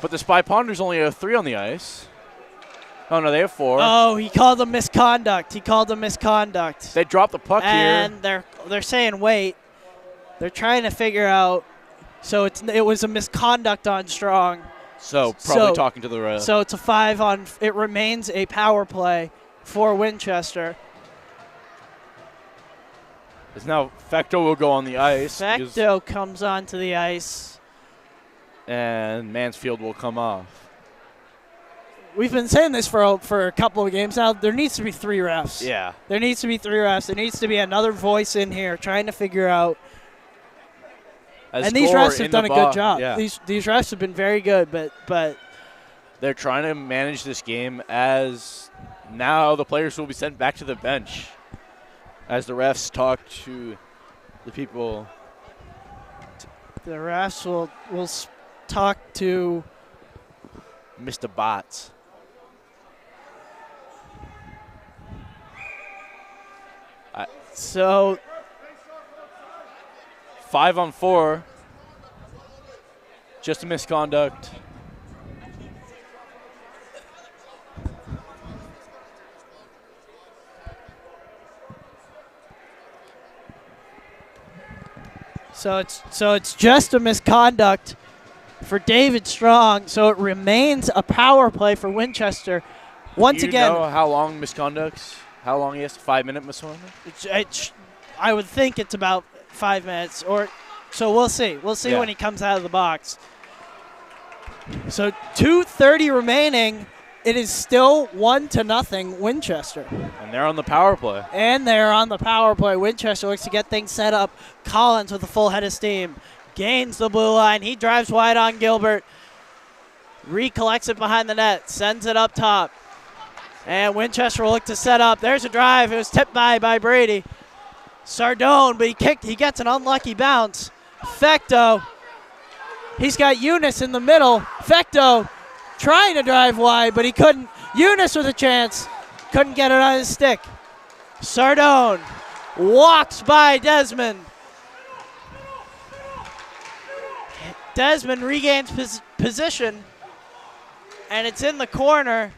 But the Spy Ponders only have 3 on the ice. Oh, no, they have 4. Oh, he called them misconduct. They dropped the puck and here. they're saying wait. They're trying to figure out. So it was a misconduct on Strong. So probably talking to the ref. So it's a 5-on. It remains a power play for Winchester. As now Fecto will go on the ice. Fecto comes onto the ice. And Mansfield will come off. We've been saying this for a couple of games now. There needs to be 3 refs. Yeah. There needs to be 3 refs. There needs to be another voice in here trying to figure out. And these refs have done a good job. Yeah. These refs have been very good, but they're trying to manage this game as now the players will be sent back to the bench as the refs talk to the people. The refs will talk to Mr. Bots. So 5-on-4. Just a misconduct. So it's just a misconduct for David Strong. So it remains a power play for Winchester. Once again, know how long misconducts? How long he has? 5-minute misconduct? I would think it's about 5 minutes, or so we'll see. We'll see when he comes out of the box. So 2:30 remaining. It is still 1-0 Winchester. And they're on the power play. And they're on the power play. Winchester looks to get things set up. Collins with a full head of steam. Gains the blue line. He drives wide on Gilbert. Recollects it behind the net. Sends it up top. And Winchester will look to set up. There's a drive. It was tipped by Brady. Sardone, but he gets an unlucky bounce. Fecto. He's got Eunice in the middle. Fecto trying to drive wide, but he couldn't. Eunice with a chance. Couldn't get it on his stick. Sardone walks by Desmond. Desmond regains position, and it's in the corner.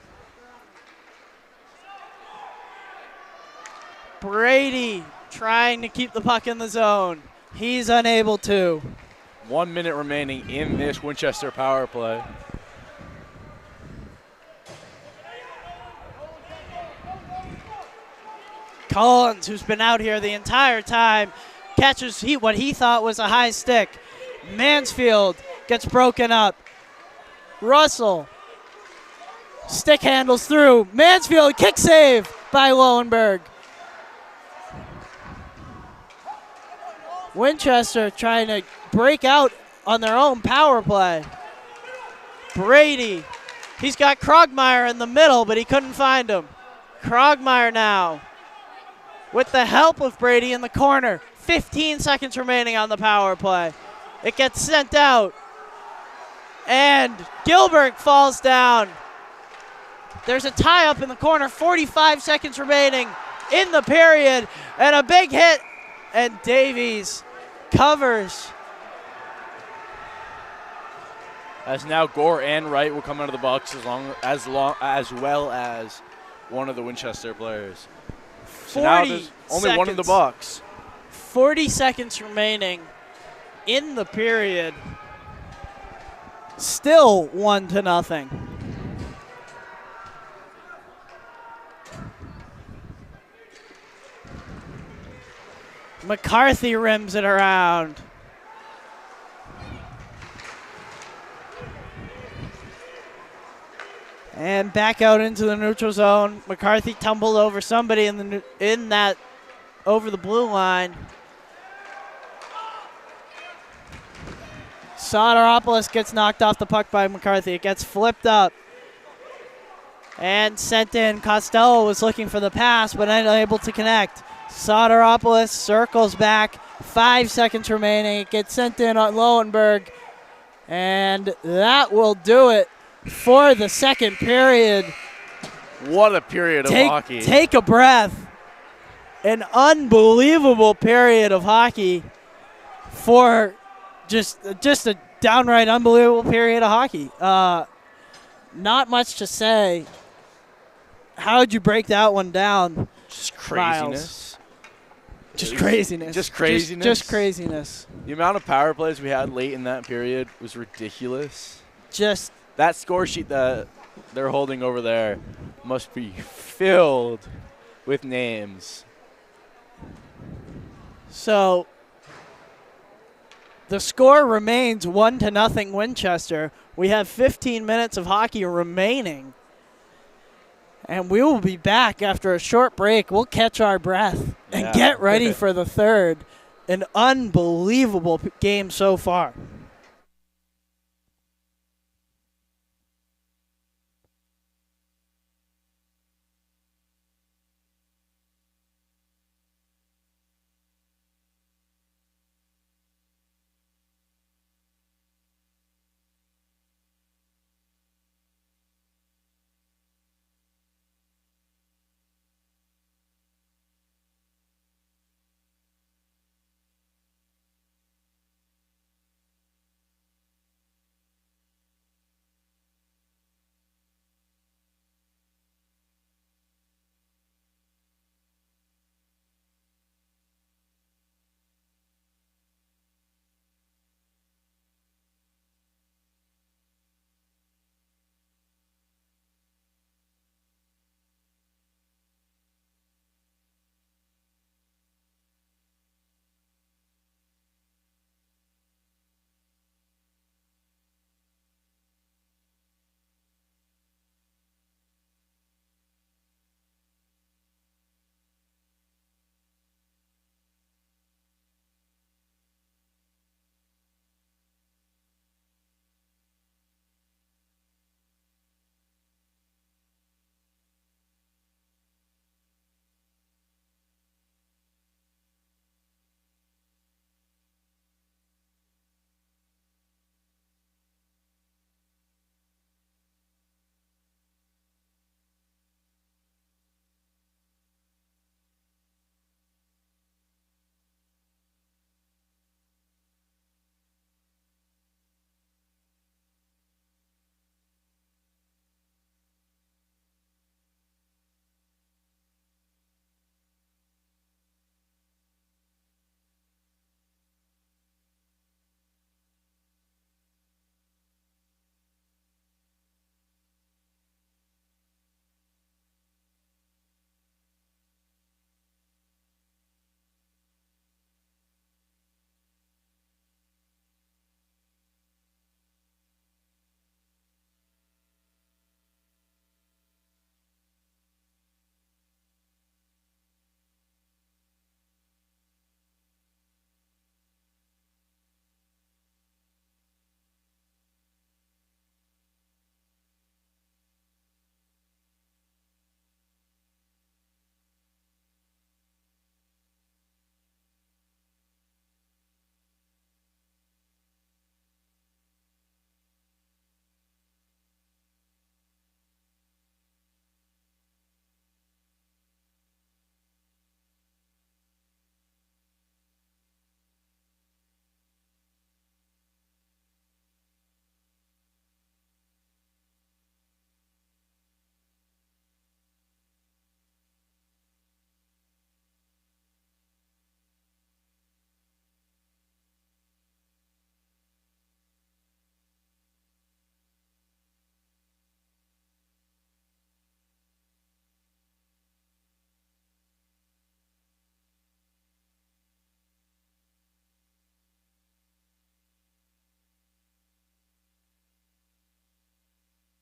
Brady trying to keep the puck in the zone. He's unable to. 1 minute remaining in this Winchester power play. Collins, who's been out here the entire time, catches what he thought was a high stick. Mansfield gets broken up. Russell stick handles through. Mansfield kick save by Lowenberg. Winchester trying to break out on their own power play. Brady, he's got Krogmeyer in the middle, but he couldn't find him. Krogmeyer now with the help of Brady in the corner. 15 seconds remaining on the power play. It gets sent out. And Gilbert falls down. There's a tie-up in the corner. 45 seconds remaining in the period. And a big hit. And Davies covers. As now Gore and Wright will come out of the box as well as one of the Winchester players. So now there's only one in the box. 40 seconds remaining in the period. Still 1-0. McCarthy rims it around. And back out into the neutral zone. McCarthy tumbled over somebody in that over the blue line. Soteropoulos gets knocked off the puck by McCarthy. It gets flipped up and sent in. Costello was looking for the pass, but unable to connect. Soteropoulos circles back. 5 seconds remaining. It gets sent in on Lowenberg. And that will do it for the second period. What a period of hockey. Take a breath. An unbelievable period of hockey for just a downright unbelievable period of hockey. Not much to say. How'd you break that one down? Just craziness. Miles? Just craziness. Just craziness. Just craziness. The amount of power plays we had late in that period was ridiculous. Just that score sheet that they're holding over there must be filled with names. So the score remains 1-0 Winchester. We have 15 minutes of hockey remaining. And we will be back after a short break. We'll catch our breath and get ready for the third. An unbelievable game so far.